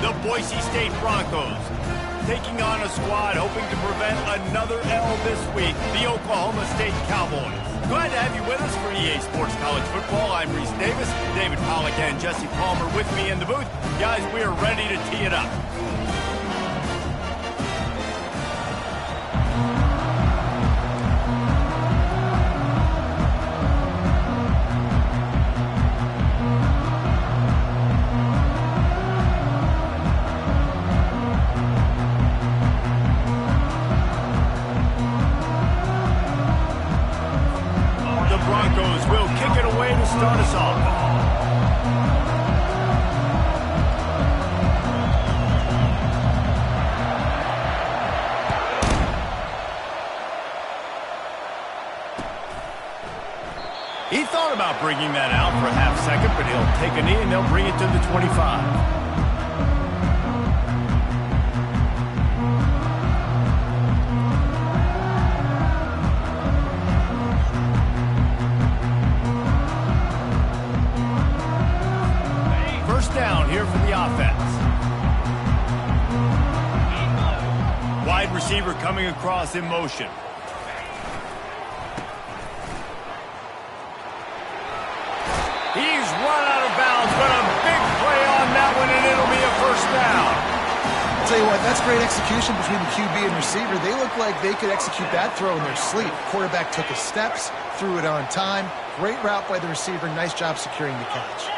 The Boise State Broncos taking on a squad hoping to prevent another L this week, the Oklahoma State Cowboys. Glad to have you with us for EA Sports College Football. I'm Reese Davis, David Pollack and Jesse Palmer with me in the booth. Guys, we are ready to tee it up. Start us off. He thought about bringing that out for a half second, but he'll take a knee and they'll bring it to the 25. Down here for the offense. Wide receiver coming across in motion. He's run out of bounds, but a big play on that one, and it'll be a first down. I'll tell you what, that's great execution between the QB and receiver. They look like they could execute that throw in their sleep. Quarterback took his steps, threw it on time. Great route by the receiver. Nice job securing the catch.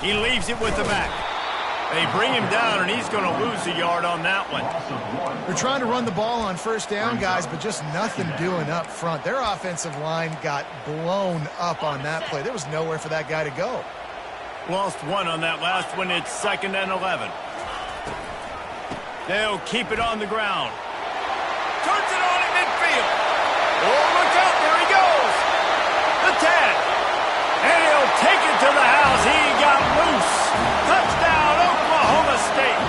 He leaves it with the back. They bring him down, and he's going to lose a yard on that one. They're trying to run the ball on first down, guys, but just nothing doing up front. Their offensive line got blown up on that play. There was nowhere for that guy to go. Lost one on that last one. It's 2nd and 11. They'll keep it on the ground. Turns it on in midfield. Oh, look out. There he goes. The 10. And he'll take it to the house. He got loose. Touchdown, Oklahoma State.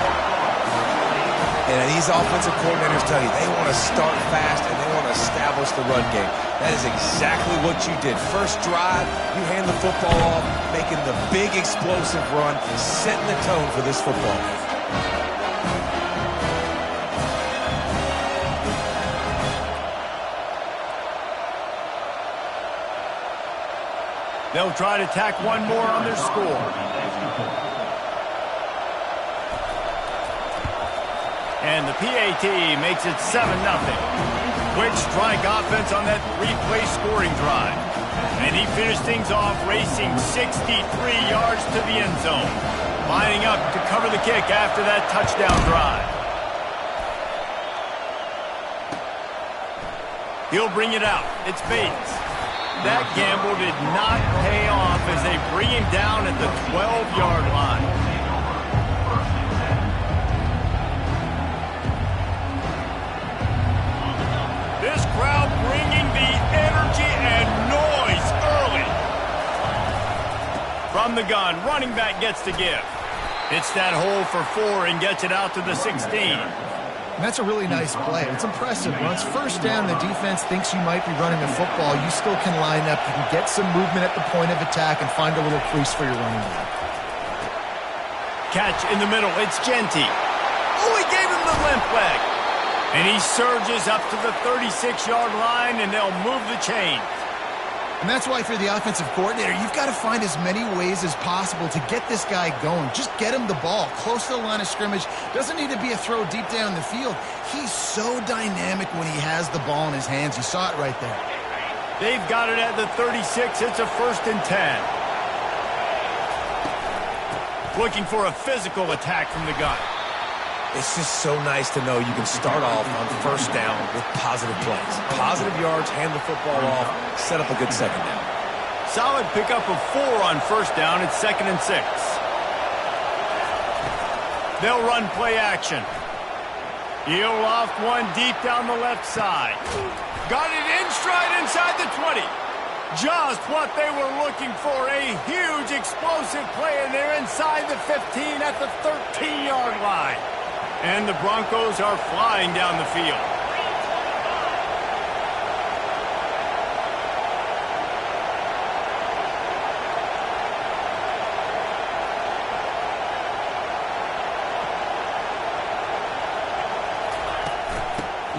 And these offensive coordinators tell you they want to start fast and they want to establish the run game. That is exactly what you did. First drive, you hand the football off, making the big explosive run, setting the tone for this football game. They'll try to tack one more on their score. And the PAT makes it 7-0. Quick strike offense on that three-play scoring drive. And he finished things off racing 63 yards to the end zone. Lining up to cover the kick after that touchdown drive. He'll bring it out. It's Bates. That gamble did not pay off as they bring him down at the 12-yard line. This crowd bringing the energy and noise early. From the gun, running back gets to give. Hits that hole for 4 and gets it out to the 16. And that's a really nice play. It's impressive. Once first down, the defense thinks you might be running the football. You still can line up. You can get some movement at the point of attack and find a little crease for your running back. Catch in the middle. It's Genty. Oh, he gave him the limp leg. And he surges up to the 36-yard line, and they'll move the chain. And that's why, if you're the offensive coordinator, you've got to find as many ways as possible to get this guy going. Just get him the ball close to the line of scrimmage. Doesn't need to be a throw deep down the field. He's so dynamic when he has the ball in his hands. You saw it right there. They've got it at the 36. It's a 1st and 10. Looking for a physical attack from the gun. It's just so nice to know you can start off on first down with positive plays. Positive yards, hand the football off, set up a good second down. Solid pickup of 4 on first down. It's 2nd and 6. They'll run play action. He'll loft one deep down the left side. Got it in stride inside the 20. Just what they were looking for. A huge explosive play, and they're inside the 15 at the 13-yard line. And the Broncos are flying down the field.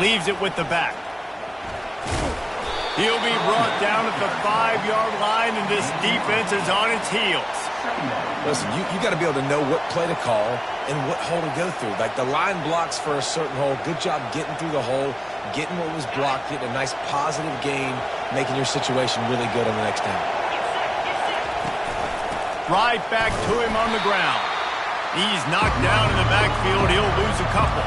Leaves it with the back. He'll be brought down at the 5-yard line, and this defense is on its heels. Listen, you got to be able to know what play to call and what hole to go through. Like the line blocks for a certain hole. Good job getting through the hole, getting what was blocked, getting a nice positive gain, making your situation really good on the next down. Right back to him on the ground. He's knocked down in the backfield. He'll lose a couple.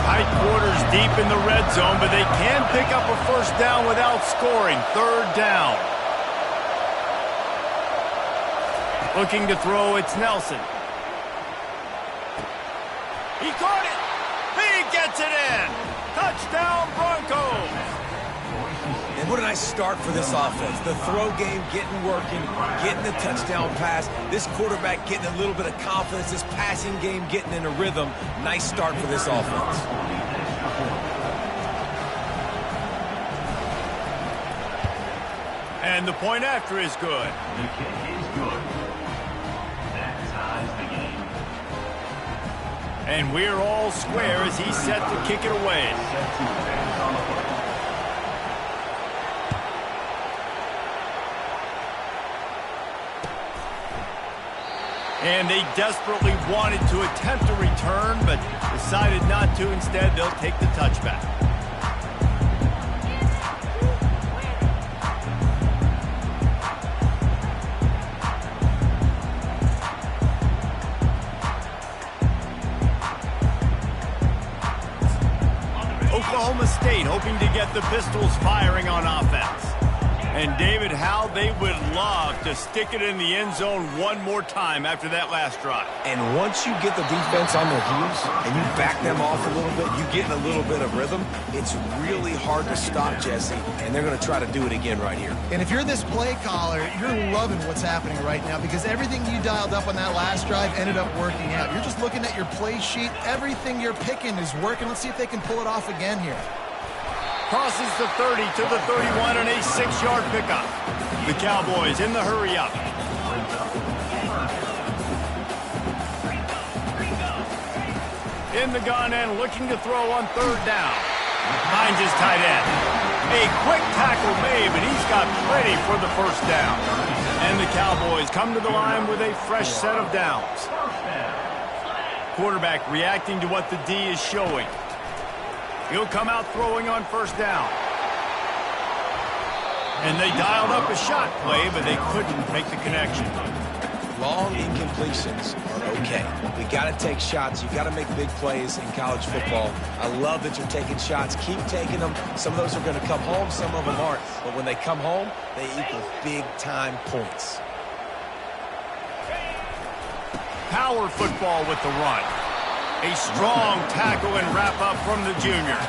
Tight quarters deep in the red zone, but they can pick up a first down without scoring. 3rd down. Looking to throw, it's Nelson. He caught it. He gets it in. Touchdown, Broncos. And what a nice start for this offense. The throw game getting working, getting the touchdown pass. This quarterback getting a little bit of confidence. This passing game getting in a rhythm. Nice start for this offense. And the point after is good. The kick is good. That ties the game. And we're all square as he's set to kick it away. Set to advance on the play. And they desperately wanted to attempt a return, but decided not to. Instead, they'll take the touchback. Oklahoma State hoping to get the Pistols firing on offense. And David, how they would love to stick it in the end zone one more time after that last drive. And once you get the defense on their heels and you back them off a little bit, you get in a little bit of rhythm, it's really hard to stop, Jesse, and they're going to try to do it again right here. And if you're this play caller, you're loving what's happening right now because everything you dialed up on that last drive ended up working out. You're just looking at your play sheet. Everything you're picking is working. Let's see if they can pull it off again here. Crosses the 30 to the 31 on a 6-yard pickup. The Cowboys in the hurry-up. In the gun and looking to throw on 3rd down. Finds his tight end. A quick tackle made, but he's got plenty for the first down. And the Cowboys come to the line with a fresh set of downs. Quarterback reacting to what the D is showing. He'll come out throwing on 1st down. And they dialed up a shot play, but they couldn't make the connection. Long incompletions are okay. We got to take shots. You got to make big plays in college football. I love that you're taking shots. Keep taking them. Some of those are going to come home. Some of them aren't. But when they come home, they equal big-time points. Power football with the run. A strong tackle and wrap-up from the junior.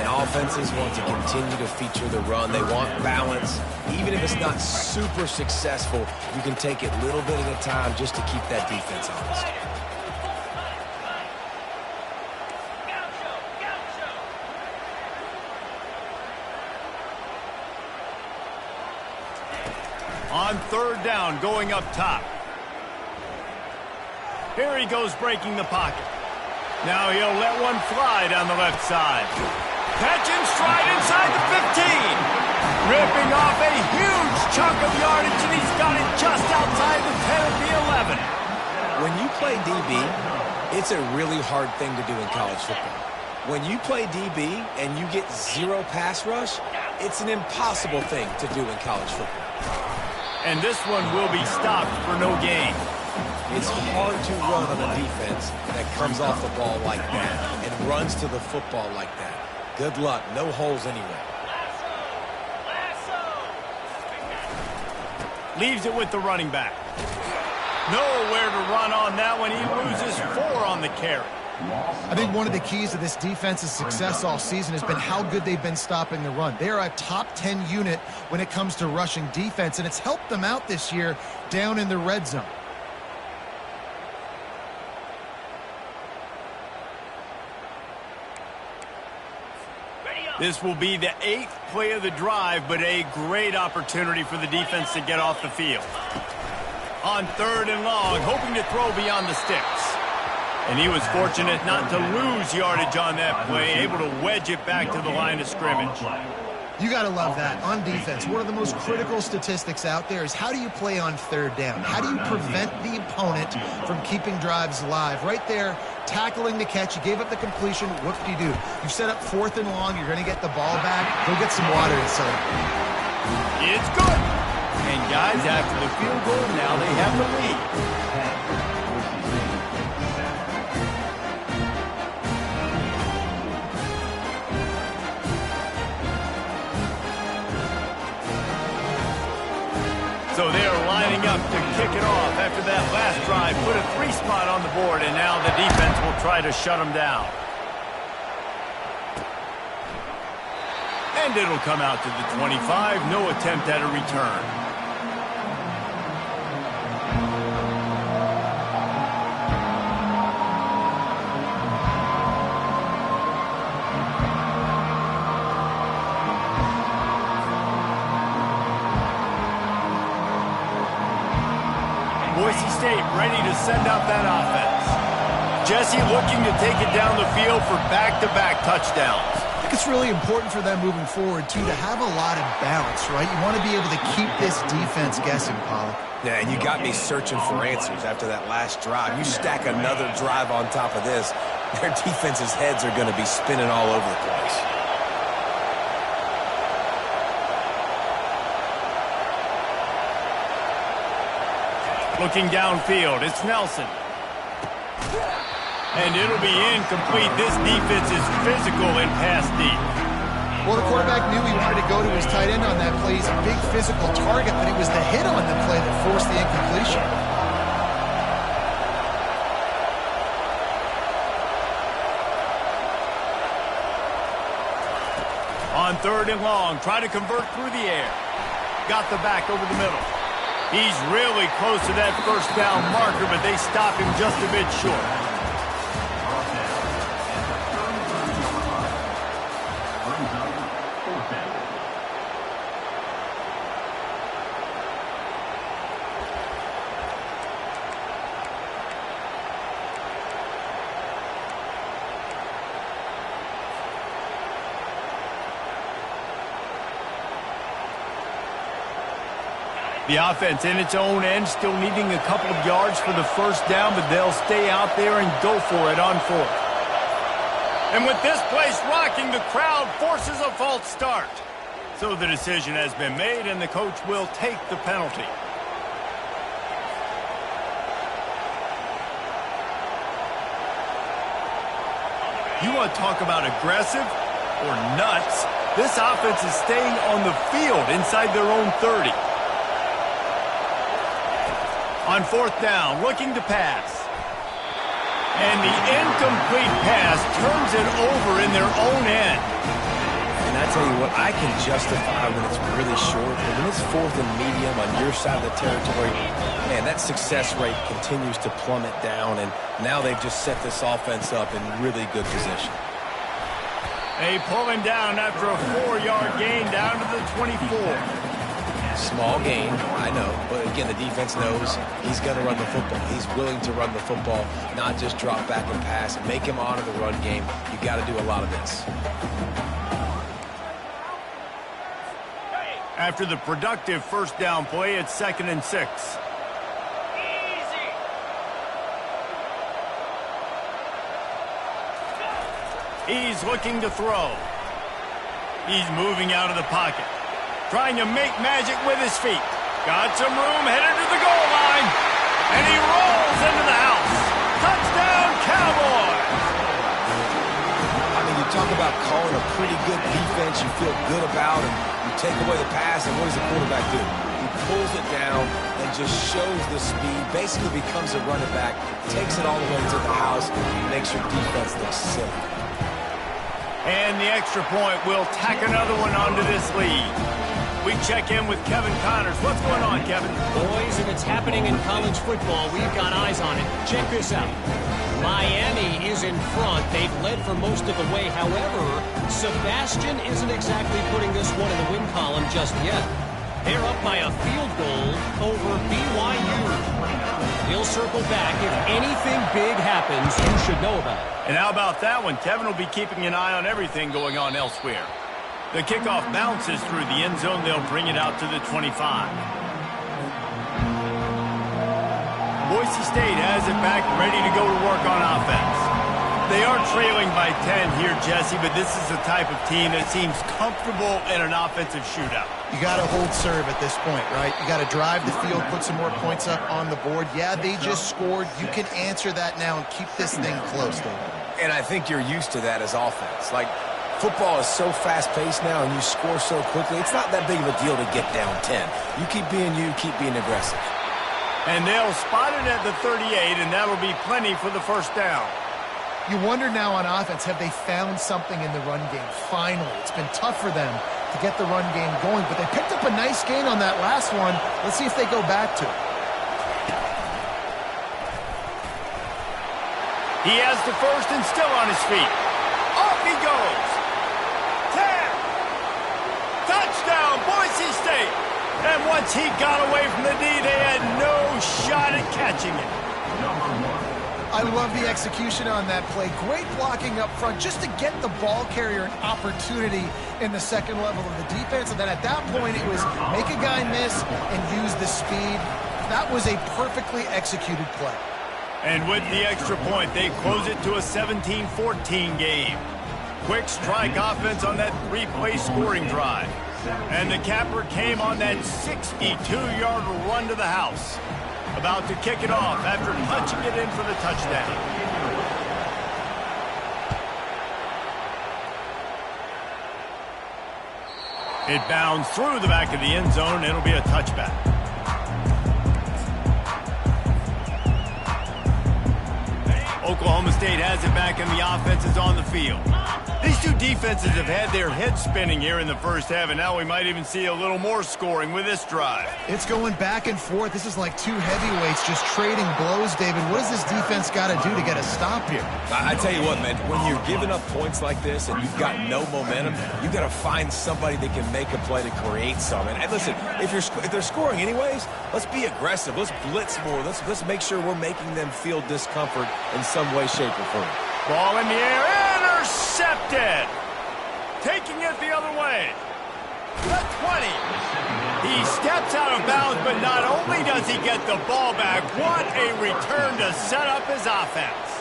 And offenses want to continue to feature the run. They want balance. Even if it's not super successful, you can take it a little bit at a time just to keep that defense honest. On 3rd down, going up top. Here he goes breaking the pocket. Now he'll let one fly down the left side. Catch in stride inside the 15. Ripping off a huge chunk of yardage, and he's got it just outside the 10 of the 11. When you play DB, it's a really hard thing to do in college football. When you play DB and you get 0 pass rush, it's an impossible thing to do in college football. And this one will be stopped for no gain. It's hard to run on a defense that comes off the ball like that and runs to the football like that. Good luck. No holes anyway. Leaves it with the running back. Nowhere to run on that one. He loses 4 on the carry. I think one of the keys to this defense's success all season has been how good they've been stopping the run. They are a top 10 unit when it comes to rushing defense, and it's helped them out this year down in the red zone. This will be the 8th play of the drive, but a great opportunity for the defense to get off the field. On 3rd and long, hoping to throw beyond the sticks. And he was fortunate not to lose yardage on that play, able to wedge it back to the line of scrimmage. You got to love that. On defense, one of the most critical statistics out there is how do you play on third down? How do you prevent the opponent from keeping drives alive? Right there, tackling the catch. You gave up the completion. What do you do? You've set up 4th and long. You're going to get the ball back. Go get some water inside. It's good. And guys, after the field goal, now they have the lead. So they are lining up to kick it off after that last drive. Put a 3 spot on the board, and now the defense will try to shut them down. And it'll come out to the 25. No attempt at a return. Boise State ready to send out that offense. Jesse looking to take it down the field for back-to-back touchdowns. I think it's really important for them moving forward, too, to have a lot of bounce, right? You want to be able to keep this defense guessing, Pollock. Yeah, and you got me searching for answers after that last drive. You stack another drive on top of this, their defense's heads are going to be spinning all over the place. Looking downfield, it's Nelson. And it'll be incomplete. This defense is physical and pass deep. Well, the quarterback knew he wanted to go to his tight end on that play. He's a big physical target, but it was the hit on the play that forced the incompletion. On 3rd and long, try to convert through the air. Got the back over the middle. He's really close to that first down marker, but they stop him just a bit short. The offense in its own end, still needing a couple of yards for the first down, but they'll stay out there and go for it on 4th. And with this place rocking, the crowd forces a false start. So the decision has been made, and the coach will take the penalty. You want to talk about aggressive or nuts? This offense is staying on the field inside their own 30. On 4th down, looking to pass. And the incomplete pass turns it over in their own end. And I tell you what, I can justify when it's really short, but when it's 4th and medium on your side of the territory, man, that success rate continues to plummet down, and now they've just set this offense up in really good position. They pull him down after a 4-yard gain down to the 24. Small gain, I know, but again, the defense knows he's going to run the football. He's willing to run the football, not just drop back and pass and make him honor the run game. You got to do a lot of this. After the productive first down play, it's 2nd and 6. He's looking to throw. He's moving out of the pocket. Trying to make magic with his feet. Got some room, headed to the goal line. And he rolls into the house. Touchdown, Cowboys! I mean, you talk about calling a pretty good defense you feel good about, and you take away the pass, and what does the quarterback do? He pulls it down and just shows the speed, basically becomes a running back, takes it all the way to the house, and makes your defense look silly. And the extra point will tack another one onto this lead. We check in with Kevin Connors. What's going on, Kevin? Boys, if it's happening in college football, we've got eyes on it. Check this out. Miami is in front. They've led for most of the way. However, Sebastian isn't exactly putting this one in the win column just yet. They're up by a field goal over BYU. we'll circle back. If anything big happens, you should know about it. And how about that one? Kevin will be keeping an eye on everything going on elsewhere. The kickoff bounces through the end zone. They'll bring it out to the 25. Boise State has it back, ready to go to work on offense. They are trailing by 10 here, Jesse, but this is the type of team that seems comfortable in an offensive shootout. You got to hold serve at this point, right? You got to drive the field, put some more points up on the board. Yeah, they just scored. You can answer that now and keep this thing close, David. And I think you're used to that as offense. Like, football is so fast-paced now and you score so quickly, it's not that big of a deal to get down 10. You keep being you, keep being aggressive. And they'll spot it at the 38, and that'll be plenty for the first down. You wonder now on offense, have they found something in the run game? Finally, it's been tough for them to get the run game going, but they picked up a nice gain on that last one. Let's see if they go back to it. He has the first and still on his feet. Off he goes. 10. Touchdown, Boise State. And once he got away from the D, they had no shot at catching it. I love the execution on that play. Great blocking up front just to get the ball carrier an opportunity in the second level of the defense. And then at that point, it was make a guy miss and use the speed. That was a perfectly executed play. And with the extra point, they close it to a 17-14 game. Quick strike offense on that three-play scoring drive. And the capper came on that 62-yard run to the house. About to kick it off after punching it in for the touchdown. It bounds through the back of the end zone. It'll be a touchback. Oklahoma State has it back and the offense is on the field. These two defenses have had their heads spinning here in the first half, and now we might even see a little more scoring with this drive. It's going back and forth. This is like two heavyweights just trading blows, David. What does this defense got to do to get a stop here? I tell you what, man, when you're giving up points like this and you've got no momentum, you've got to find somebody that can make a play to create some. And listen, if they're scoring anyways, let's be aggressive. Let's blitz more. Let's make sure we're making them feel discomfort in some way, shape, or form. Ball in the air, intercepted. Taking it the other way. The 20. He steps out of bounds, but not only does he get the ball back, what a return to set up his offense.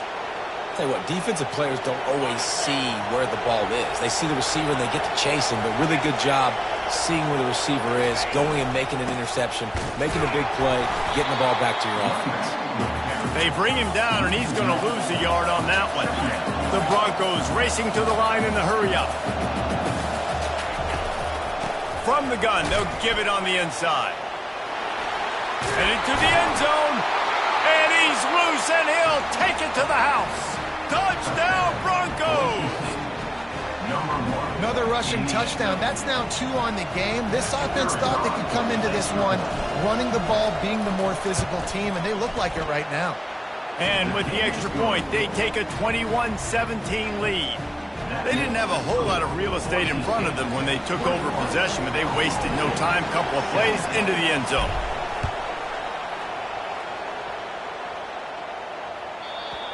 Tell you what, defensive players don't always see where the ball is. They see the receiver and they get to chase him, but really good job seeing where the receiver is, going and making an interception, making a big play, getting the ball back to your offense. They bring him down, and he's going to lose a yard on that one. The Broncos racing to the line in the hurry-up. From the gun, they'll give it on the inside. Headed to the end zone, and he's loose, and he'll take it to the house. Touchdown, Broncos! Another rushing touchdown. That's now 2 on the game. This offense thought they could come into this one running the ball, being the more physical team, and they look like it right now. And with the extra point, they take a 21-17 lead. They didn't have a whole lot of real estate in front of them when they took over possession, but they wasted no time. Couple of plays into the end zone.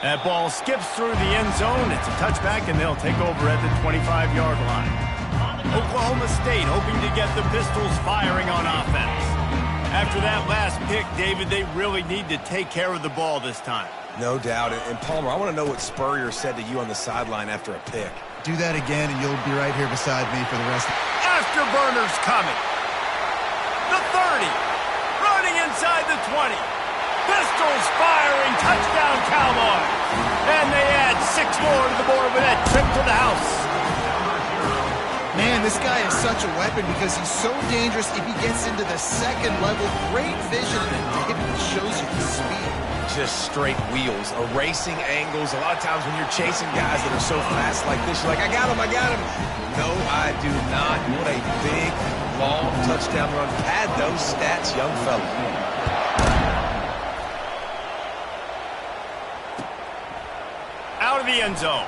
That ball skips through the end zone. It's a touchback, and they'll take over at the 25-yard line. Oklahoma State hoping to get the Pistols firing on offense. After that last pick, David, they really need to take care of the ball this time. No doubt. And Palmer, I want to know what Spurrier said to you on the sideline after a pick. Do that again, and you'll be right here beside me for the rest. Afterburners coming. The 30. Running inside the 20. Pistols firing, touchdown Cowboys. And they add 6 more to the board with that trip to the house. Man, this guy is such a weapon because he's so dangerous if he gets into the second level. Great vision, and David shows you the speed. Just straight wheels, erasing angles. A lot of times when you're chasing guys that are so fast like this, you're like, I got him, I got him. No, I do not. What a big, long touchdown run. Pad those stats, young fella. Out of the end zone.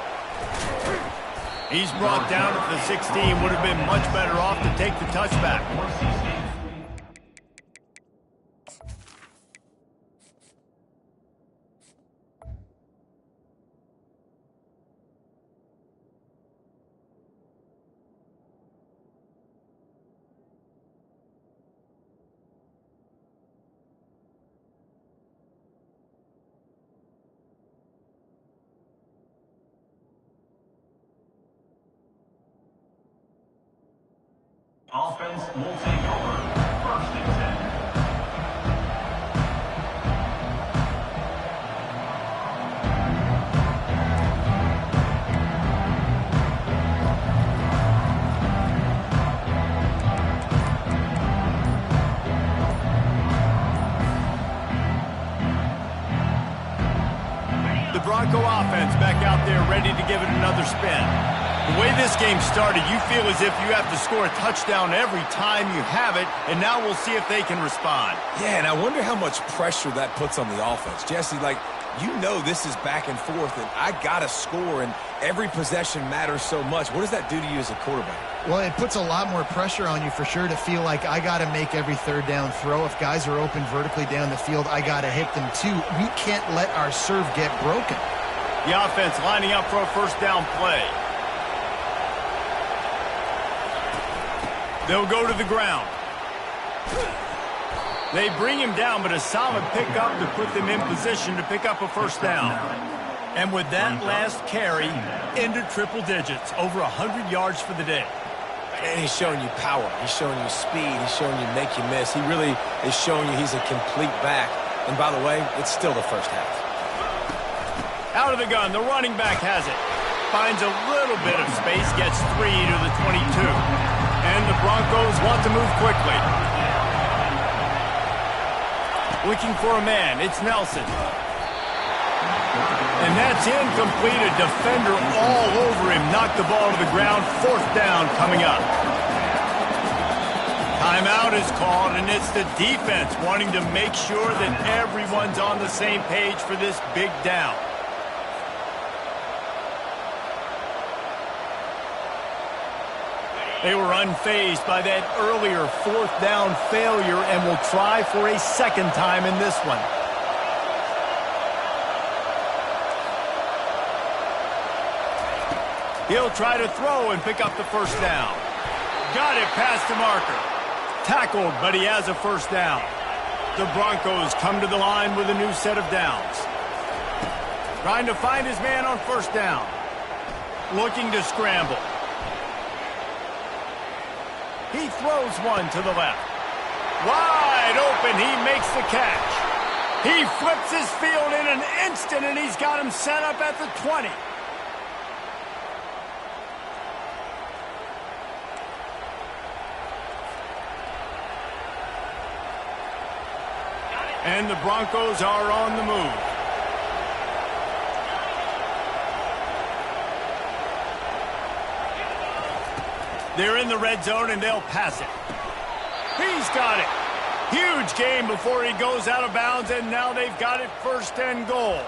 He's brought down at the 16. Would have been much better off to take the touchback. Offense will take over. First and 10. The Bronco offense back out there ready to give it another spin. The way this game started, you feel as if you have to score a touchdown every time you have it, and now we'll see if they can respond. Yeah, and I wonder how much pressure that puts on the offense. Jesse, like, you know this is back and forth, and I got to score, and every possession matters so much. What does that do to you as a quarterback? Well, it puts a lot more pressure on you for sure to feel like I got to make every third down throw. If guys are open vertically down the field, I got to hit them too. We can't let our serve get broken. The offense lining up for a first down play. They'll go to the ground. They bring him down, but a solid pickup to put them in position to pick up a first down. And with that last carry, into triple digits, over 100 yards for the day. And he's showing you power. He's showing you speed. He's showing you make you miss. He really is showing you he's a complete back. And by the way, it's still the first half. Out of the gun, the running back has it. Finds a little bit of space, gets 3 to the 22. And the Broncos want to move quickly. Looking for a man, it's Nelson. And that's incomplete, a defender all over him. Knocked the ball to the ground, fourth down coming up. Timeout is called, and it's the defense wanting to make sure that everyone's on the same page for this big down. They were unfazed by that earlier fourth down failure and will try for a second time in this one. He'll try to throw and pick up the first down. Got it past the marker. Tackled, but he has a first down. The Broncos come to the line with a new set of downs. Trying to find his man on first down. Looking to scramble. He throws one to the left. Wide open, he makes the catch. He flips his field in an instant, and he's got him set up at the 20. And the Broncos are on the move. They're in the red zone, and they'll pass it. He's got it. Huge game before he goes out of bounds, and now they've got it first and goal.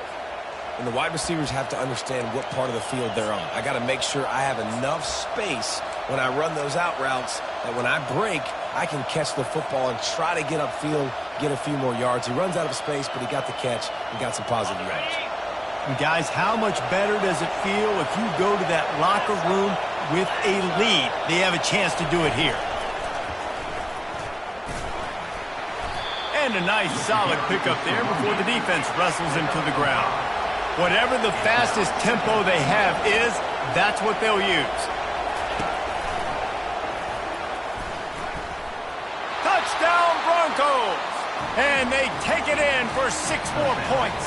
And the wide receivers have to understand what part of the field they're on. I got to make sure I have enough space when I run those out routes that when I break, I can catch the football and try to get upfield, get a few more yards. He runs out of space, but he got the catch and got some positive yards. And guys, how much better does it feel if you go to that locker room with a lead? They have a chance to do it here. And a nice solid pickup there before the defense wrestles him to the ground. Whatever the fastest tempo they have is, that's what they'll use. Touchdown Broncos! And they take it in for 6 more points.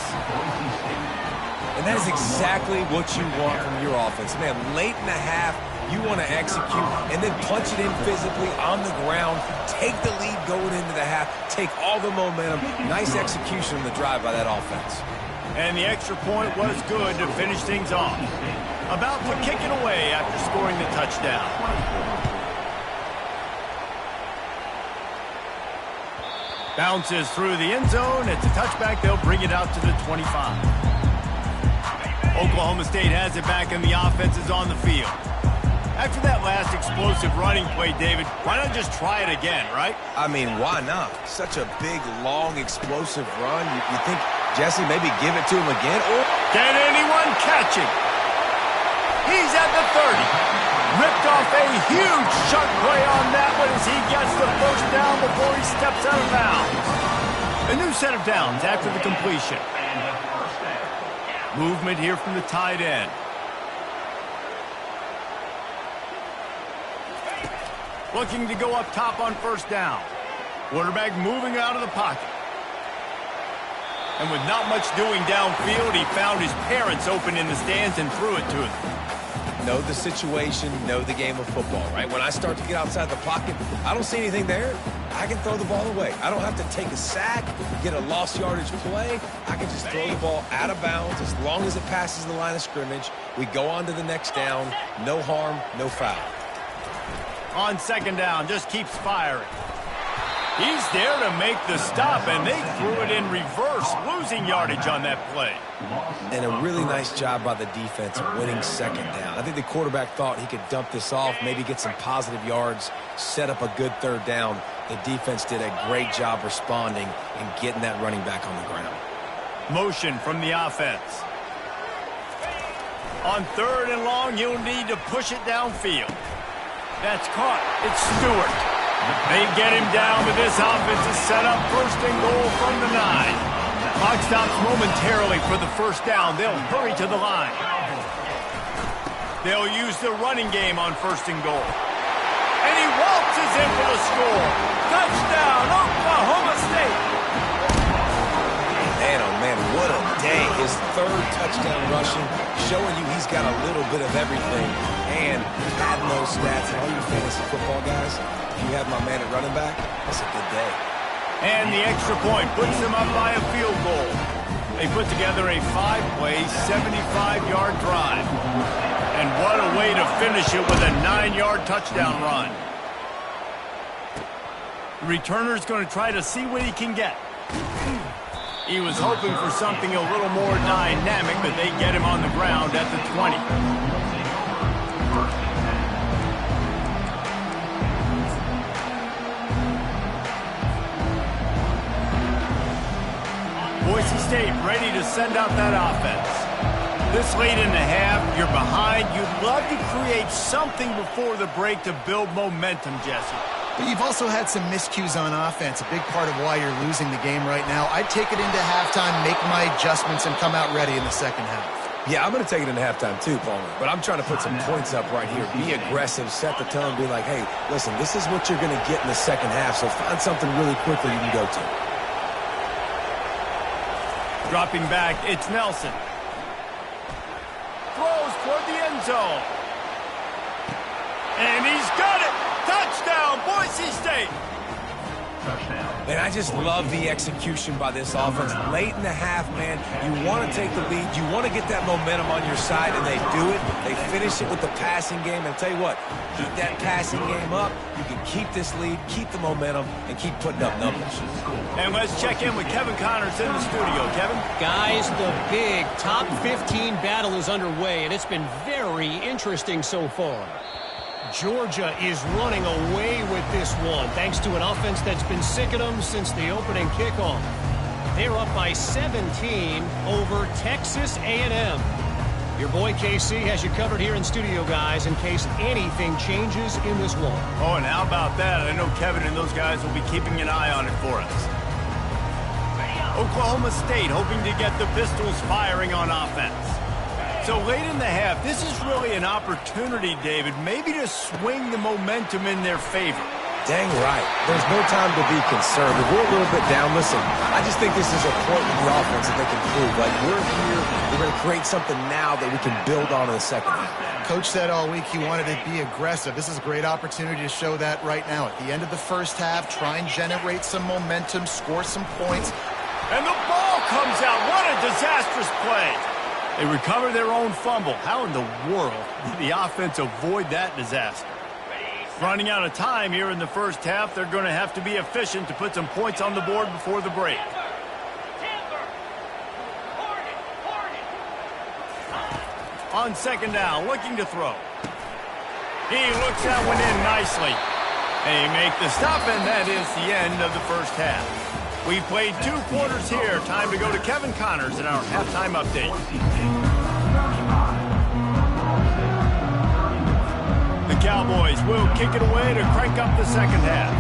And that is exactly what you want from your offense. Man, late in the half, you want to execute and then punch it in physically on the ground, take the lead going into the half, take all the momentum. Nice execution on the drive by that offense. And the extra point was good to finish things off. About to kick it away after scoring the touchdown. Bounces through the end zone. It's a touchback. They'll bring it out to the 25. Oklahoma State has it back, and the offense is on the field. After that last explosive running play, David, why not just try it again, right? I mean, why not? Such a big, long, explosive run. You think, Jesse, maybe give it to him again? Or can anyone catch him? He's at the 30. Ripped off a huge chunk play on that one as he gets the first down before he steps out of bounds. A new set of downs after the completion. Movement here from the tight end. Looking to go up top on first down. Quarterback moving out of the pocket. And with not much doing downfield, he found his parents open in the stands and threw it to them. Know the situation, know the game of football, right? When I start to get outside the pocket, I don't see anything there. I can throw the ball away. I don't have to take a sack, get a lost yardage play. I can just throw the ball out of bounds as long as it passes the line of scrimmage. We go on to the next down. No harm, no foul. On second down, just keeps firing. He's there to make the stop, and they threw it in reverse, losing yardage on that play. And a really nice job by the defense winning second down. I think the quarterback thought he could dump this off, maybe get some positive yards, set up a good third down. The defense did a great job responding and getting that running back on the ground. Motion from the offense. On third and long, you'll need to push it downfield. That's caught. It's Stewart. They get him down, but this offense is set up first and goal from the 9. Clock stops momentarily for the first down. They'll hurry to the line. They'll use the running game on first and goal. And he waltzes in for the score. Touchdown, Oklahoma State. Man, oh man, what a day. His third touchdown rushing, showing you he's got a little bit of everything. And adding those stats, and all you fantasy football guys, if you have my man at running back, that's a good day. And the extra point puts them up by a field goal. They put together a 5-play, 75-yard drive. And what a way to finish it with a 9-yard touchdown run. The returner's going to try to see what he can get. He was hoping for something a little more dynamic, but they get him on the ground at the 20. Boise State ready to send out that offense. This late in the half, you're behind. You'd love to create something before the break to build momentum, Jesse. But you've also had some miscues on offense, a big part of why you're losing the game right now. I'd take it into halftime, make my adjustments, and come out ready in the second half. Yeah, I'm going to take it into halftime too, Palmer. But I'm trying to put some points up right here. Be aggressive, set the tone, be like, hey, listen, this is what you're going to get in the second half, so find something really quickly you can go to. Dropping back, it's Nelson. Throws toward the end zone. And he's got it! Touchdown, Boise State! Touchdown. And I just love the execution by this offense. Late in the half, man, you want to take the lead. You want to get that momentum on your side, and they do it. They finish it with the passing game. And I'll tell you what, keep that passing game up. You can keep this lead, keep the momentum, and keep putting up numbers. And let's check in with Kevin Connors in the studio. Kevin? Guys, the big top 15 battle is underway, and it's been very interesting so far. Georgia is running away with this one, thanks to an offense that's been sick of them since the opening kickoff. They're up by 17 over Texas A&M. Your boy KC has you covered here in studio, guys, in case anything changes in this one. Oh, and how about that? I know Kevin and those guys will be keeping an eye on it for us. Oklahoma State hoping to get the Pistols firing on offense. So late in the half, this is really an opportunity, David, maybe to swing the momentum in their favor. Dang right. There's no time to be concerned. If we're a little bit down, listen, I just think this is a point in the offense that they can prove. Like, we're here, we're going to create something now that we can build on in the second half. Coach said all week he wanted to be aggressive. This is a great opportunity to show that right now. At the end of the first half, try and generate some momentum, score some points. And the ball comes out. What a disastrous play. They recover their own fumble. How in the world did the offense avoid that disaster? Running out of time here in the first half, they're going to have to be efficient to put some points on the board before the break. On second down, looking to throw. He looks that one in nicely. They make the stop, and that is the end of the first half. We played 2 quarters here. Time to go to Kevin Connors in our halftime update. The Cowboys will kick it away to crank up the second half.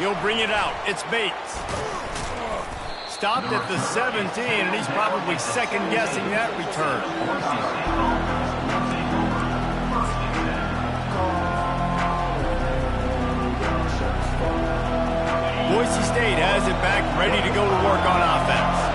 He'll bring it out. It's Bates. stopped at the 17, and he's probably second-guessing that return. Boise State has it back, ready to go to work on offense.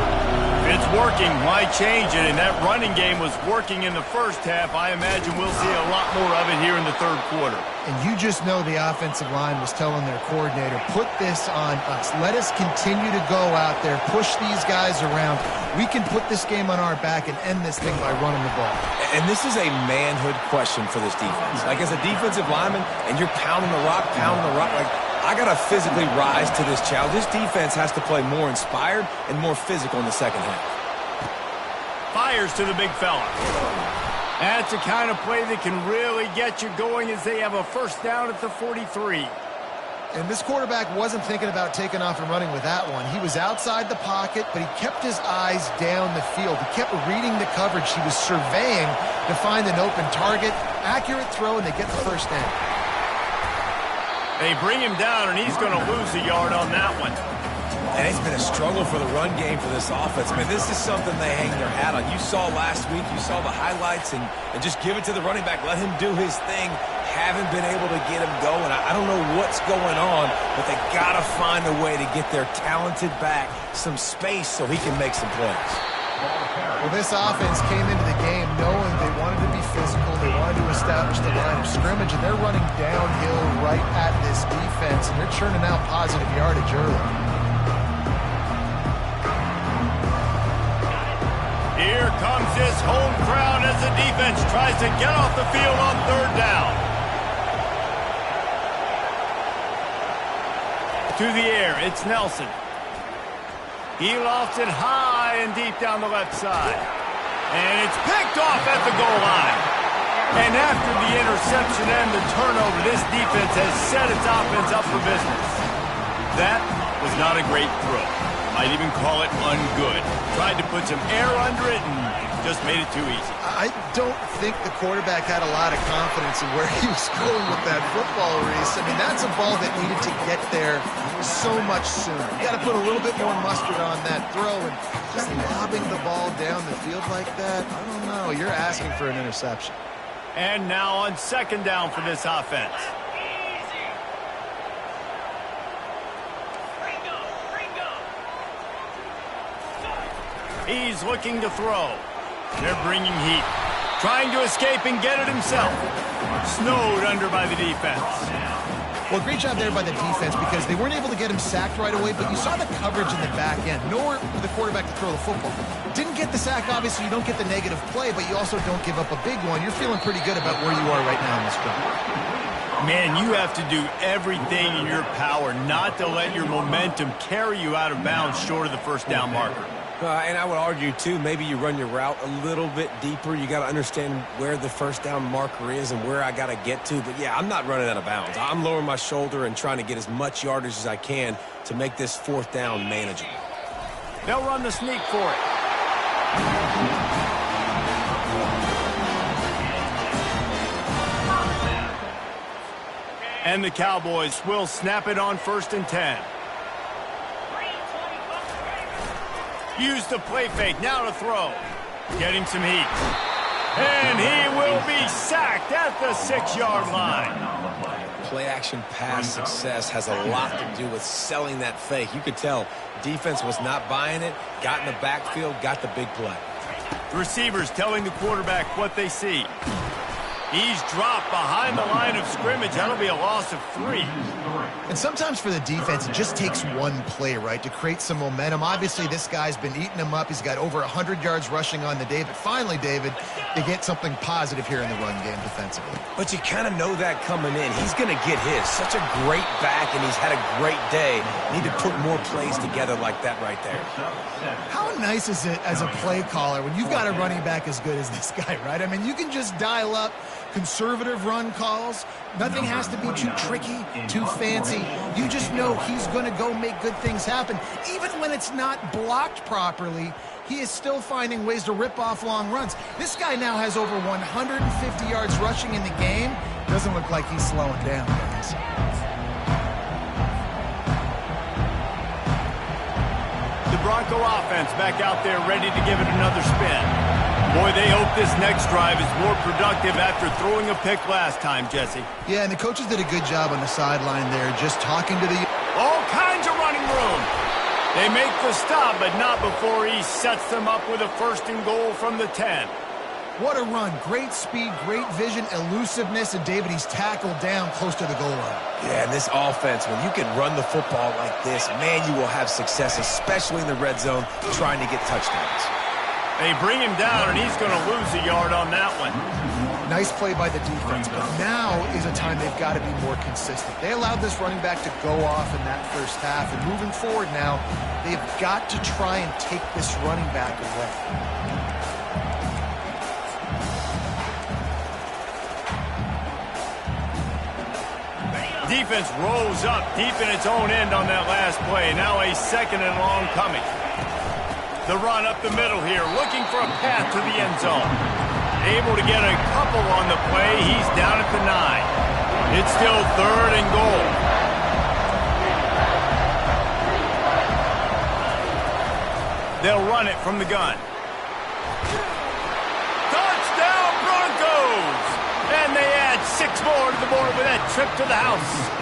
If it's working, why change it? And that running game was working in the first half. I imagine we'll see a lot more of it here in the third quarter. And you just know the offensive line was telling their coordinator, put this on us. Let us continue to go out there, push these guys around. We can put this game on our back and end this thing by running the ball. And this is a manhood question for this defense. Like, as a defensive lineman, and you're pounding the rock, like, I got to physically rise to this challenge. This defense has to play more inspired and more physical in the second half. Fires to the big fella. That's the kind of play that can really get you going as they have a first down at the 43. And this quarterback wasn't thinking about taking off and running with that one. He was outside the pocket, but he kept his eyes down the field. He kept reading the coverage. He was surveying to find an open target. Accurate throw, and they get the first down. They bring him down, and he's going to lose a yard on that one. And it's been a struggle for the run game for this offense. I mean, this is something they hang their hat on. You saw last week, you saw the highlights, and just give it to the running back. Let him do his thing. Haven't been able to get him going. I don't know what's going on, but they got to find a way to get their talented back some space so he can make some plays. Well, this offense came into the game knowing they wanted to be physical. They wanted to establish the line of scrimmage, and they're running downhill right at this defense, and they're churning out positive yardage early. Here comes this home crowd as the defense tries to get off the field on third down. To the air, it's Nelson. He lofts it high and deep down the left side. And it's picked off at the goal line. And after the interception and the turnover, this defense has set its offense up for business. That was not a great throw. Might even call it ungood. Tried to put some air under it and just made it too easy. I don't think the quarterback had a lot of confidence in where he was going with that football, Reese. I mean, that's a ball that needed to get there so much sooner. You got to put a little bit more mustard on that throw, and just lobbing the ball down the field like that, I don't know. You're asking for an interception. And now on second down for this offense. He's looking to throw. They're bringing heat. Trying to escape and get it himself. Snowed under by the defense. Well, great job there by the defense because they weren't able to get him sacked right away, but you saw the coverage in the back end. Nowhere for the quarterback to throw the football. Didn't get the sack, obviously. You don't get the negative play, but you also don't give up a big one. You're feeling pretty good about where you are right now in this drive. Man, you have to do everything in your power not to let your momentum carry you out of bounds short of the first down marker. And I would argue, too, maybe you run your route a little bit deeper. You got to understand where the first down marker is and where I got to get to. But, yeah, I'm not running out of bounds. I'm lowering my shoulder and trying to get as much yardage as I can to make this fourth down manageable. They'll run the sneak for it. And the Cowboys will snap it on 1st and 10. Use the play fake, now to throw. Getting some heat. And he will be sacked at the 6-yard line. Play-action pass success has a lot to do with selling that fake. You could tell defense was not buying it, got in the backfield, got the big play. The receivers telling the quarterback what they see. He's dropped behind the line of scrimmage. That'll be a loss of 3. And sometimes for the defense, it just takes one play, right, to create some momentum. Obviously, this guy's been eating them up. He's got over 100 yards rushing on the day. But finally, David, they get something positive here in the run game defensively. But you kind of know that coming in. He's going to get his. Such a great back, and he's had a great day. Need to put more plays together like that right there. How nice is it as a play caller when you've got a running back as good as this guy, right? I mean, you can just dial up conservative run calls. Nothing has to be too tricky, too fancy. You just know he's going to go make good things happen. Even when it's not blocked properly, he is still finding ways to rip off long runs. This guy now has over 150 yards rushing in the game. Doesn't look like he's slowing down, guys. The Bronco offense back out there ready to give it another spin. Boy, they hope this next drive is more productive after throwing a pick last time, Jesse. Yeah, and the coaches did a good job on the sideline there, just talking to the... All kinds of running room. They make the stop, but not before he sets them up with a 1st and goal from the 10. What a run. Great speed, great vision, elusiveness, and David, he's tackled down close to the goal line. Yeah, and this offense, when you can run the football like this, man, you will have success, especially in the red zone, trying to get touchdowns. They bring him down, and he's going to lose a yard on that one. Nice play by the defense, but now is a time they've got to be more consistent. They allowed this running back to go off in that first half, and moving forward now, they've got to try and take this running back away. Defense rolls up deep in its own end on that last play. Now a 2nd and long coming. The run up the middle here, looking for a path to the end zone. Able to get a couple on the play. He's down at the 9. It's still 3rd and goal. They'll run it from the gun. Touchdown, Broncos! And they add 6 more to the board with that trip to the house.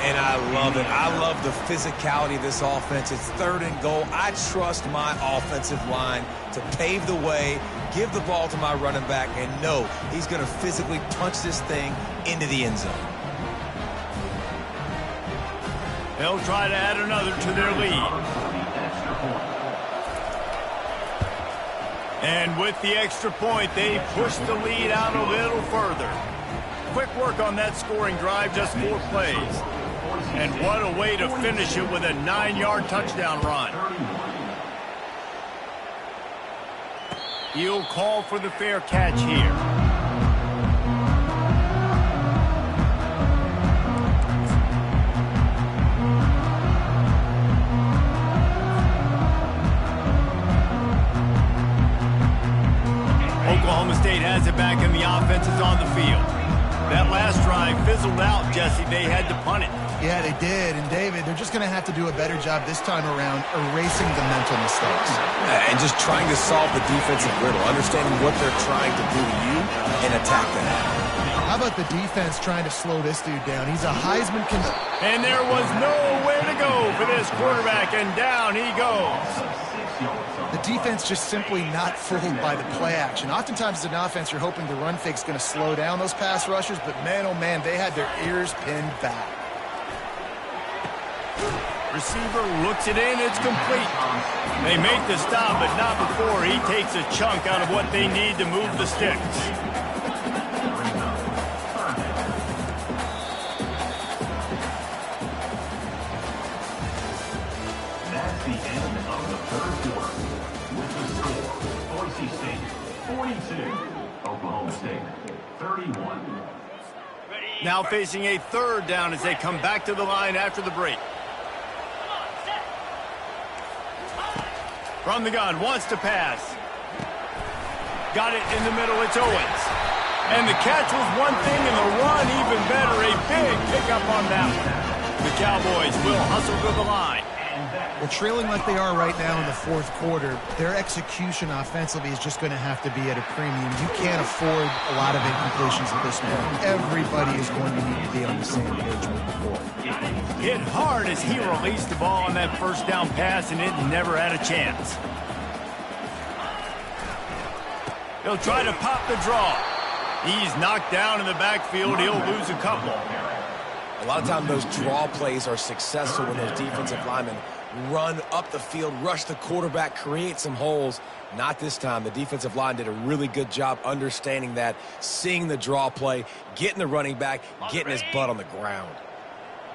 And I love it. I love the physicality of this offense. It's 3rd and goal. I trust my offensive line to pave the way, give the ball to my running back, and know he's going to physically punch this thing into the end zone. They'll try to add another to their lead. And with the extra point, they push the lead out a little further. Quick work on that scoring drive, just 4 plays. And what a way to finish it with a 9-yard touchdown run. He'll call for the fair catch here. Oklahoma State has it back and the offense is on the field. That last drive fizzled out, Jesse. They had to punt it. Yeah, they did. And, David, they're just going to have to do a better job this time around erasing the mental mistakes. And just trying to solve the defensive riddle, understanding what they're trying to do to you and attack them. How about the defense trying to slow this dude down? He's a Heisman contender. And there was nowhere to go for this quarterback, and down he goes. The defense just simply not fooled by the play action. Oftentimes as an offense, you're hoping the run fake's going to slow down those pass rushers, but man, oh man, they had their ears pinned back. Receiver looks it in, it's complete. They make the stop, but not before he takes a chunk out of what they need to move the sticks. That's the end of the 3rd quarter. With the score, Boise State 42, Oklahoma State 31. Now facing a 3rd down as they come back to the line after the break. From the gun, wants to pass. Got it in the middle, it's Owens. And the catch was one thing, and the run even better. A big pickup on that one. The Cowboys will hustle to the line. Well, trailing like they are right now in the 4th quarter, their execution offensively is just going to have to be at a premium. You can't afford a lot of incompletions at this point. Everybody is going to need to be on the same page with the ball. Hit hard as he released the ball on that 1st down pass, and it never had a chance. He'll try to pop the draw. He's knocked down in the backfield. He'll lose a couple. A lot of times those draw plays are successful when those defensive linemen run up the field, rush the quarterback, create some holes. Not this time. The defensive line did a really good job understanding that, seeing the draw play, getting the running back, getting his butt on the ground.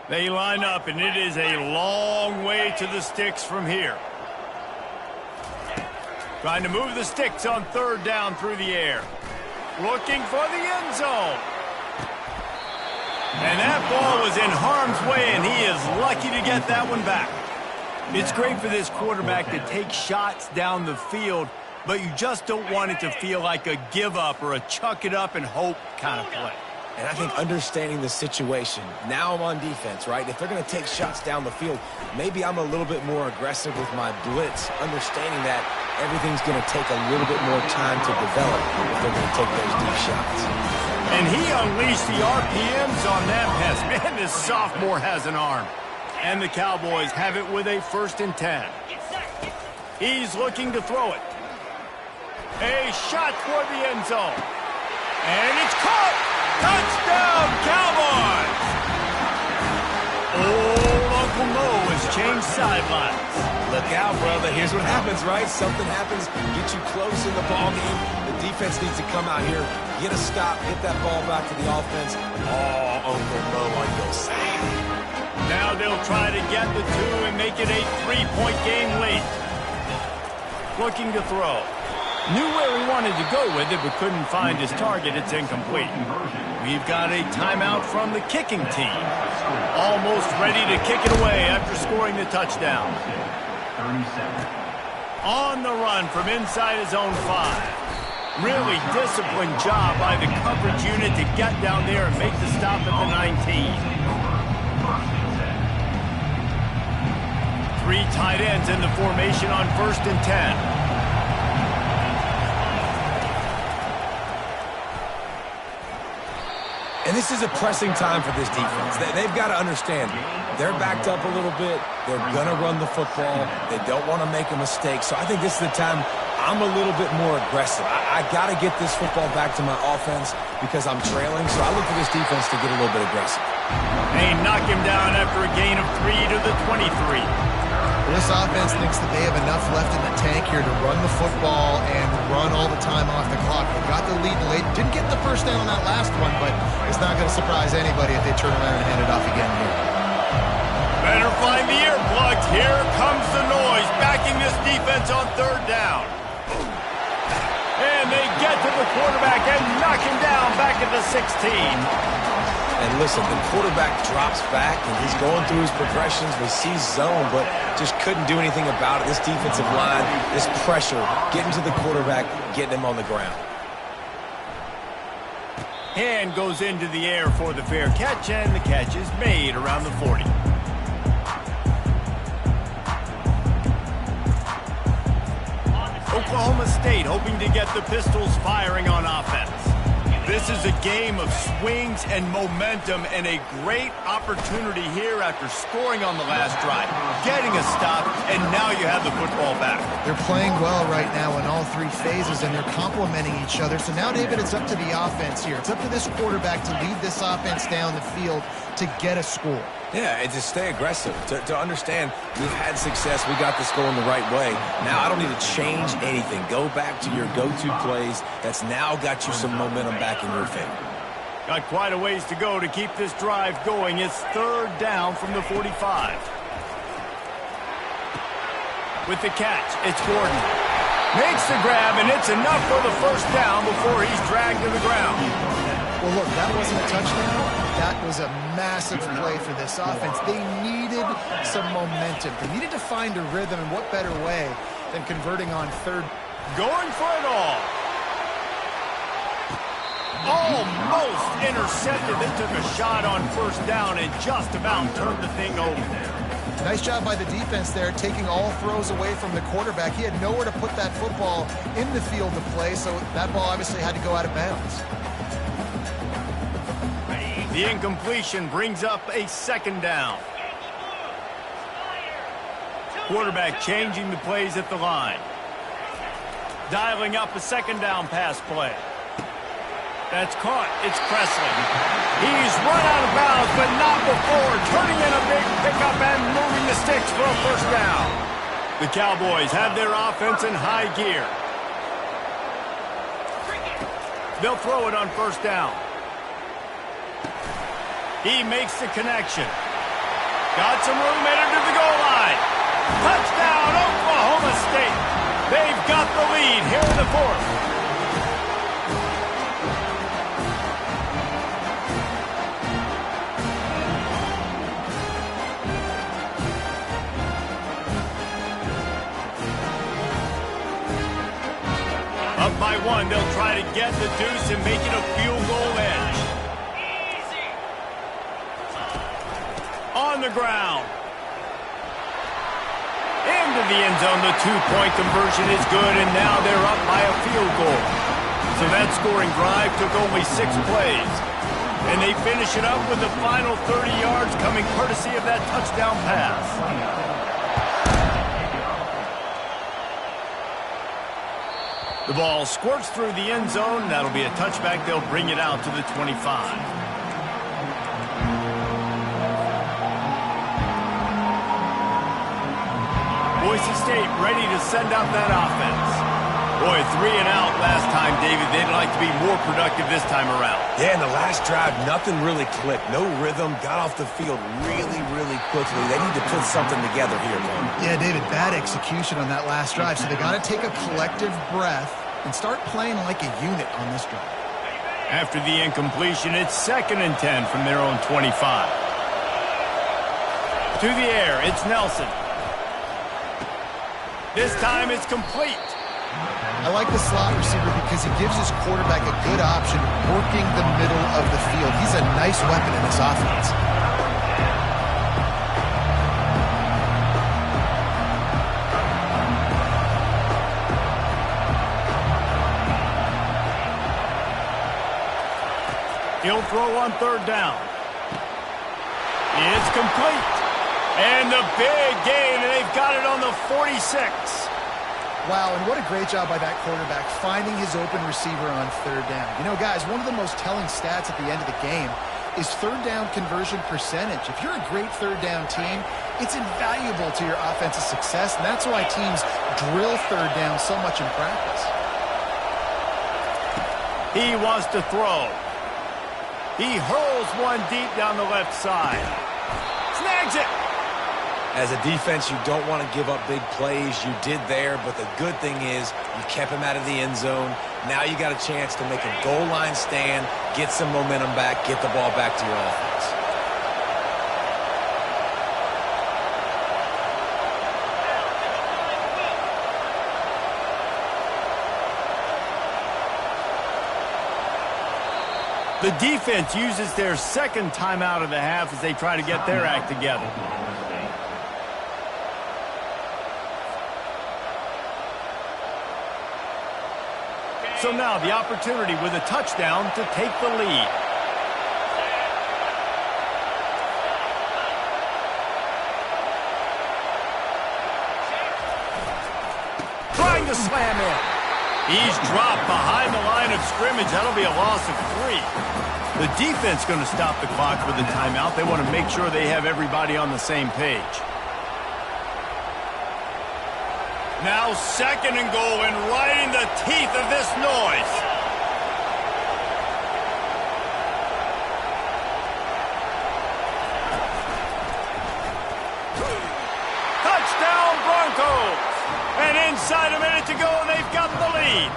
They line up, and it is a long way to the sticks from here. Trying to move the sticks on 3rd down through the air. Looking for the end zone. And that ball was in harm's way, and he is lucky to get that one back. It's great for this quarterback to take shots down the field, but you just don't want it to feel like a give up or a chuck it up and hope kind of play. And I think understanding the situation, now I'm on defense, right? If they're going to take shots down the field, maybe I'm a little bit more aggressive with my blitz, understanding that everything's going to take a little bit more time to develop if they're going to take those deep shots. And he unleashed the RPMs on that pass. Man, this sophomore has an arm. And the Cowboys have it with a 1st and 10. He's looking to throw it. A shot toward the end zone. And it's caught! Touchdown, Cowboys! Old Uncle Mo has changed sidelines. Look out, brother. Here's what happens, right? Something happens, get you close in the ball game. The defense needs to come out here, get a stop, get that ball back to the offense. Oh, Uncle Mo on your side. Now they'll try to get the 2 and make it a 3-point game late. Looking to throw. Knew where he wanted to go with it, but couldn't find his target. It's incomplete. We've got a timeout from the kicking team. Almost ready to kick it away after scoring the touchdown. On the run from inside his own 5. Really disciplined job by the coverage unit to get down there and make the stop at the 19. 3 tight ends in the formation on 1st and 10. And this is a pressing time for this defense. They've got to understand, they're backed up a little bit. They're going to run the football. They don't want to make a mistake. So I think this is the time I'm a little bit more aggressive. I got to get this football back to my offense because I'm trailing. So I look for this defense to get a little bit aggressive. They knock him down after a gain of 3 to the 23. This offense thinks that they have enough left in the tank here to run the football and run all the time off the clock. They got the lead late. Didn't get the first down on that last run, but it's not going to surprise anybody if they turn around and hand it off again here. Better find the earplugs. Here comes the noise, backing this defense on 3rd down. And they get to the quarterback and knock him down back at the 16. And listen, the quarterback drops back, and he's going through his progressions. We see zone, but just couldn't do anything about it. This defensive line, this pressure, getting to the quarterback, getting him on the ground. Hand goes into the air for the fair catch, and the catch is made around the 40. Oklahoma State hoping to get the Pistols firing on offense. This is a game of swings and momentum and a great opportunity here after scoring on the last drive, getting a stop, and now you have the football back. They're playing well right now in all 3 phases, and they're complementing each other. So now, David, it's up to the offense here. It's up to this quarterback to lead this offense down the field to get a score. Yeah, and to stay aggressive, to understand we've had success, we got this going the right way. Now I don't need to change anything. Go back to your go-to plays. That's now got you some momentum back in your favor. Got quite a ways to go to keep this drive going. It's 3rd down from the 45. With the catch, it's Gordon. Makes the grab, and it's enough for the 1st down before he's dragged to the ground. Well, look, that wasn't a touchdown. That was a massive play for this offense. They needed some momentum. They needed to find a rhythm, and what better way than converting on 3rd. Going for it all. Almost intercepted. They took a shot on 1st down and just about turned the thing over. Nice job by the defense there, taking all throws away from the quarterback. He had nowhere to put that football in the field to play, so that ball obviously had to go out of bounds. The incompletion brings up a 2nd down. Quarterback changing the plays at the line. Dialing up a 2nd down pass play. That's caught. It's Presley. He's run out of bounds, but not before turning in a big pickup and moving the sticks for a 1st down. The Cowboys have their offense in high gear. They'll throw it on 1st down. He makes the connection. Got some room, headed to the goal line. Touchdown, Oklahoma State. They've got the lead here in the 4th. Up by 1, they'll try to get the deuce and make it a field goal edge. the ground. Into the end zone, the two-point conversion is good, and now they're up by a field goal. So that scoring drive took only 6 plays. And they finish it up with the final 30 yards coming courtesy of that touchdown pass. The ball squirts through the end zone. That'll be a touchback. They'll bring it out to the 25. Boise State ready to send out that offense. Boy, 3 and out last time, David. They'd like to be more productive this time around. Yeah, in the last drive, nothing really clicked. No rhythm. Got off the field really, really quickly. They need to put something together here, man. Yeah, David, bad execution on that last drive. So they got to take a collective breath and start playing like a unit on this drive. After the incompletion, it's 2nd and 10 from their own 25. To the air, it's Nelson. This time it's complete. I like the slot receiver because he gives his quarterback a good option working the middle of the field. He's a nice weapon in this offense. He'll throw on 3rd down. It's complete. And the big gain, and they've got it on the 46. Wow, and what a great job by that quarterback finding his open receiver on 3rd down. You know, guys, one of the most telling stats at the end of the game is 3rd down conversion percentage. If you're a great 3rd down team, it's invaluable to your offensive success, and that's why teams drill 3rd down so much in practice. He wants to throw. He hurls one deep down the left side. Snags it. As a defense, you don't want to give up big plays. You did there, but the good thing is you kept him out of the end zone. Now you got a chance to make a goal line stand, get some momentum back, get the ball back to your offense. The defense uses their 2nd timeout of the half as they try to get their act together. So now the opportunity with a touchdown to take the lead. Trying to slam in. He's dropped behind the line of scrimmage. That'll be a loss of 3. The defense going to stop the clock with a timeout. They want to make sure they have everybody on the same page. Now 2nd and goal, and right in the teeth of this noise. Touchdown Broncos! And inside a minute to go, and they've got the lead.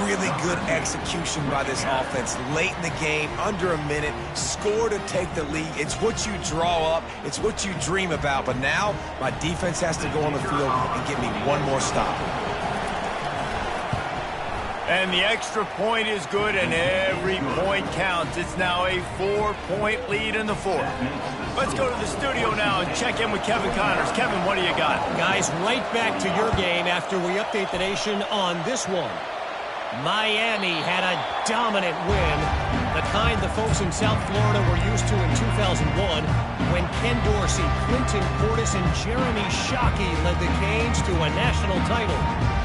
Really good execution by this offense. Late in the game, under a minute, score to take the lead. It's what you draw up. It's what you dream about. But now, my defense has to go on the field and get me one more stop. And the extra point is good, and every point counts. It's now a 4-point lead in the 4th. Let's go to the studio now and check in with Kevin Connors. Kevin, what do you got? Guys, right back to your game after we update the nation on this one. Miami had a dominant win, the kind the folks in South Florida were used to in 2001 when Ken Dorsey, Clinton Portis, and Jeremy Shockey led the Canes to a national title.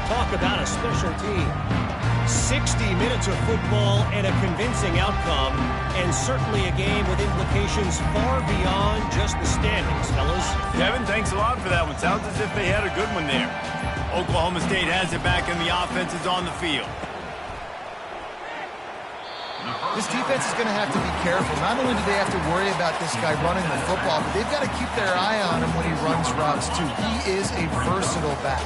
Talk about a special team. 60 minutes of football and a convincing outcome, and certainly a game with implications far beyond just the standings, fellas. Kevin, thanks a lot for that one. Sounds as if they had a good one there. Oklahoma State has it back, and the offense is on the field. This defense is going to have to be careful. Not only do they have to worry about this guy running the football, but they've got to keep their eye on him when he runs routes, too. He is a versatile back.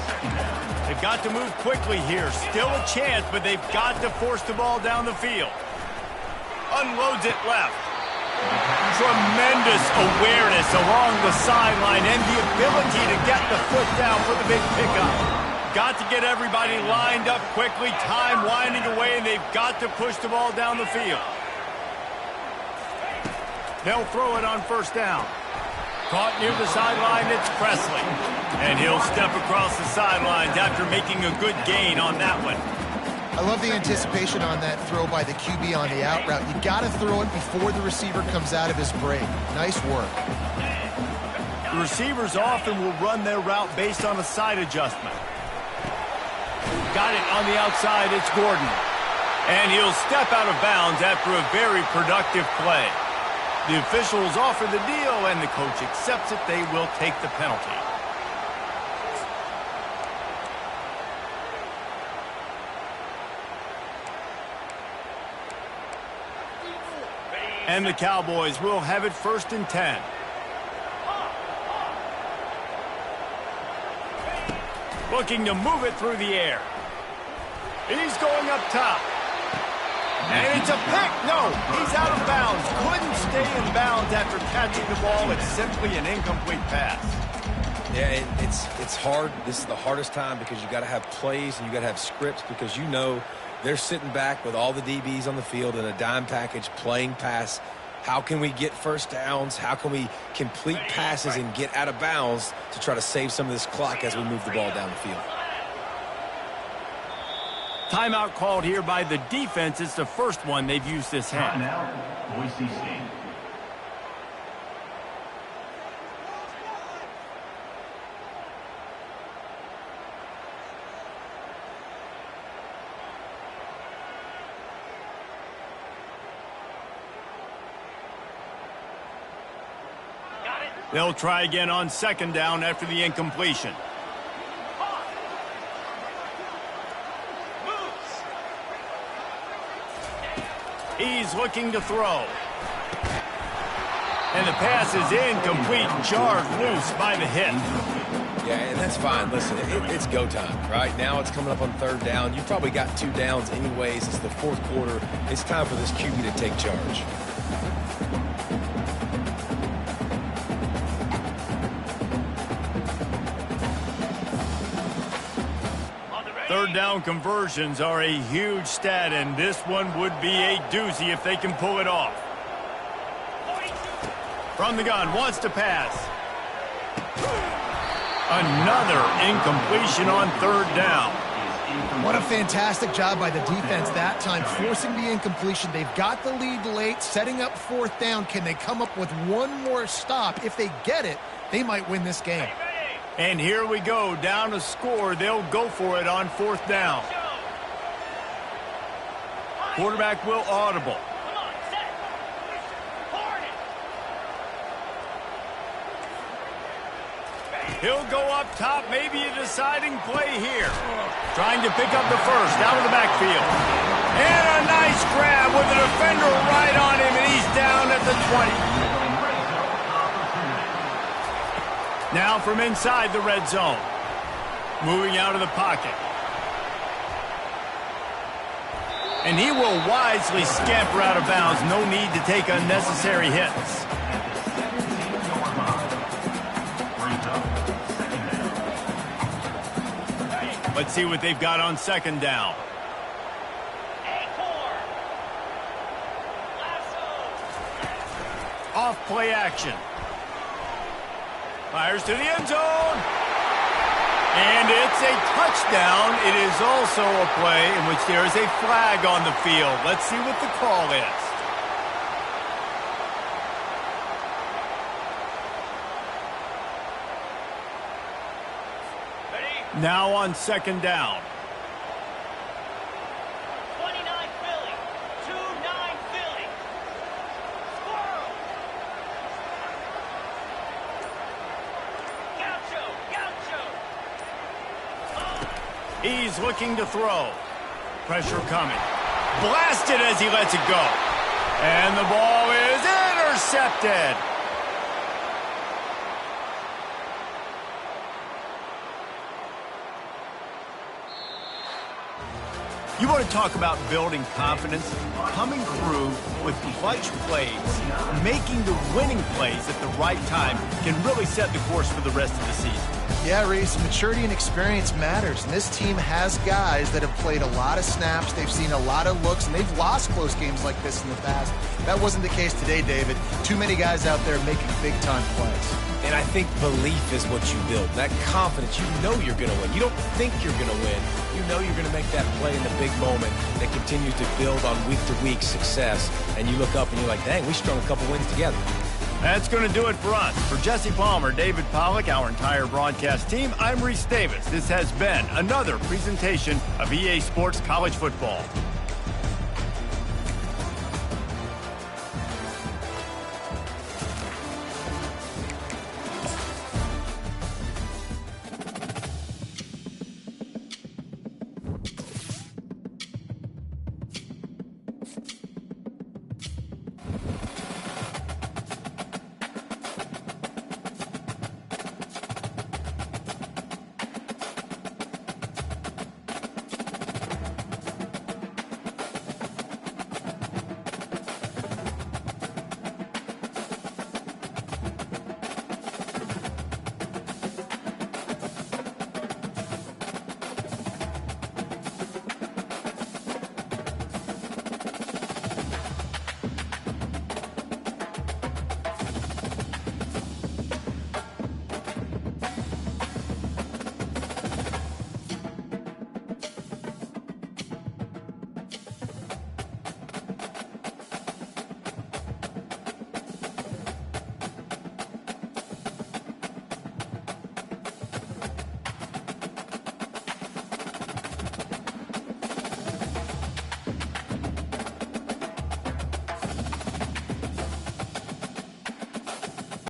They've got to move quickly here. Still a chance, but they've got to force the ball down the field. Unloads it left. Tremendous awareness along the sideline and the ability to get the foot down for the big pickup. Got to get everybody lined up quickly. Time winding away, and they've got to push the ball down the field. They'll throw it on first down. Caught near the sideline, it's Presley. And he'll step across the sidelines after making a good gain on that one. I love the anticipation on that throw by the QB on the out route. You got to throw it before the receiver comes out of his break. Nice work. The receivers often will run their route based on a side adjustment. Got it on the outside, it's Gordon. And he'll step out of bounds after a very productive play. The officials offer the deal, and the coach accepts it. They will take the penalty. And the Cowboys will have it 1st and 10. Looking to move it through the air. He's going up top. And it's a pick. No, he's out of bounds. Couldn't stay in bounds after catching the ball. It's simply an incomplete pass. Yeah, it's hard. This is the hardest time because you got to have plays and you got to have scripts because you know they're sitting back with all the DBs on the field in a dime package playing pass. How can we get first downs? How can we complete passes and get out of bounds to try to save some of this clock as we move the ball down the field? Timeout called here by the defense. It's the first one they've used this half. Now, Boise State. They'll try again on 2nd down after the incompletion. He's looking to throw. And the pass is incomplete, jarred loose by the hit. Yeah, and that's fine. Listen, it's go time, right? Now it's coming up on 3rd down. You probably got 2 downs anyways. It's the 4th quarter. It's time for this QB to take charge. Third down conversions are a huge stat, and this one would be a doozy if they can pull it off. From the gun, wants to pass. Another incompletion on 3rd down. What a fantastic job by the defense that time, forcing the incompletion. They've got the lead late, setting up 4th down. Can they come up with one more stop? If they get it, they might win this game. And here we go, down a score. They'll go for it on 4th down. Quarterback will audible. He'll go up top, maybe a deciding play here. Trying to pick up the first, out of the backfield. And a nice grab with a defender right on him, and he's down at the 20. Now from inside the red zone. Moving out of the pocket. And he will wisely scamper out of bounds. No need to take unnecessary hits. Let's see what they've got on 2nd down. Off play action. Fires to the end zone. And it's a touchdown. It is also a play in which there is a flag on the field. Let's see what the call is. Now on 2nd down. 29 Philly. 2-9 Philly. Squirrel. Gaucho. He's looking to throw. Pressure coming. Blasted as he lets it go. And the ball is intercepted. You want to talk about building confidence? Coming through with clutch plays, making the winning plays at the right time can really set the course for the rest of the season. Yeah, Reese, maturity and experience matters, and this team has guys that have played a lot of snaps, they've seen a lot of looks, and they've lost close games like this in the past. That wasn't the case today, David. Too many guys out there making big-time plays. And I think belief is what you build. That confidence, you know you're going to win. You don't think you're going to win. You know you're going to make that play in the big moment that continues to build on week-to-week success. And you look up and you're like, dang, we strung a couple wins together. That's going to do it for us. For Jesse Palmer, David Pollack, our entire broadcast team, I'm Reese Davis. This has been another presentation of EA Sports College Football.